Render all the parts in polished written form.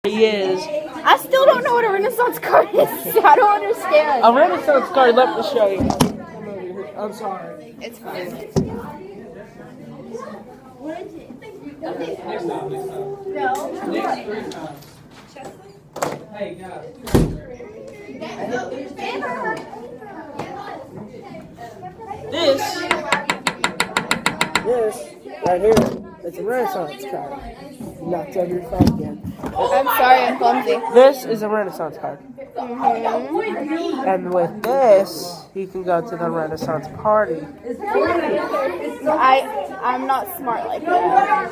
He is. I still don't know what a Renaissance card is. I don't understand. A Renaissance card, let me show you. I'm sorry. It's fine. Hey, guys. This right here, it's a Renaissance card. Knocked over your phone again. I'm sorry, I'm clumsy. This is a Renaissance card. And with this, you can go to the Renaissance party. I'm not smart like that.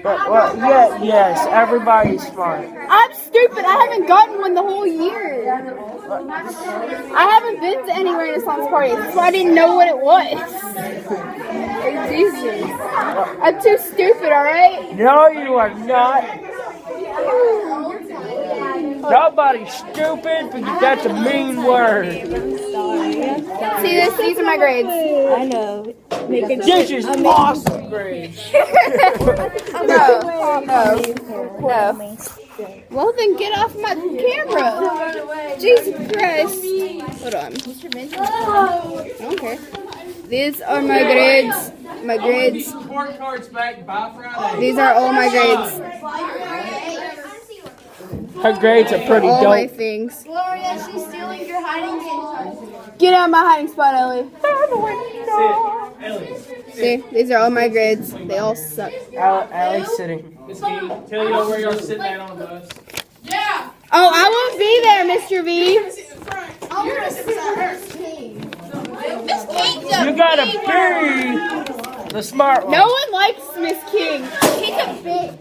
But, well, yeah, yes, everybody's smart. I'm stupid. I haven't gotten one the whole year. I haven't been to any Renaissance parties, so I didn't know what it was. Jesus. I'm too stupid, alright? No, you are not. Nobody's stupid because that's a mean word. See this? These are my grades. I know. This is awesome grades. No. Well, then get off my camera. Jesus Christ. Hold on. I don't care. These are my grades. My grades. These are all my grades. Her grades are pretty All dope. my things. Gloria, she's stealing your hiding spot. Get out of my hiding spot, Ellie. See, these are all my grades. They all suck. Allie's sitting. Miss King, tell you where y'all sitting at on the bus. Yeah! Oh, I won't be there, Mr. V. I'm gonna sit Miss King. Miss King's You gotta be the smart one. No one likes Miss King. She's a bitch.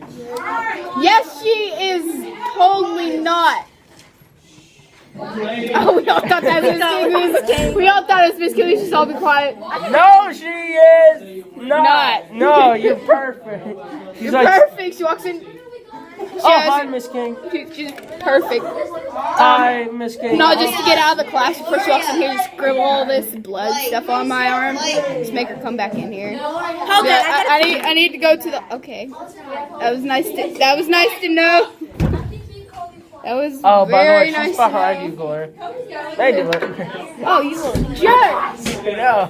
Yes, she is totally not. Oh, we all thought that was Miss King. We all thought it was Miss King. We should all be quiet. No, she is not. No, you're perfect. She's like, Perfect. She walks in. hi, Miss King. She's perfect. Hi, Miss King. No, just to get out of the class before she walks in here, just scribble all this blood stuff on my arm. Just make her come back in here. Yeah, I need to go to the. Okay, that was nice to know. That was Oh, by the way, very she's nice. behind you, Gloria. They do it. Oh, you little jerk! No.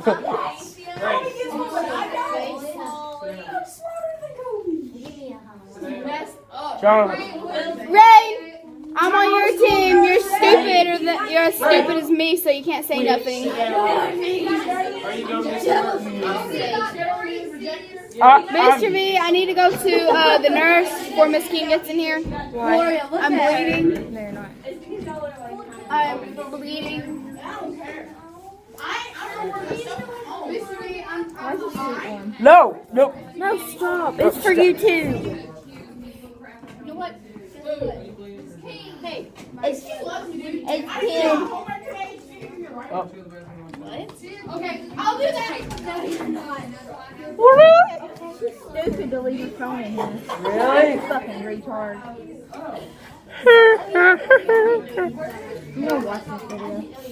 John. Rain, I'm on your team. You're stupid, or you're as stupid as me, so you can't say nothing. Mr. V, I need to go to the nurse before Miss King gets in here. I'm bleeding. No, you're not. I'm bleeding. No, nope. No, stop. It's for you too. You know what? Hey, It's King. Oh. okay, I'll do that. Stupid to leave your phone in here. Really? Fucking retard. I'm gonna watch this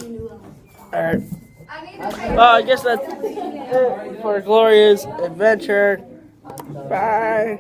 video. Alright. Well, I guess that's it for Gloria's adventure. Bye.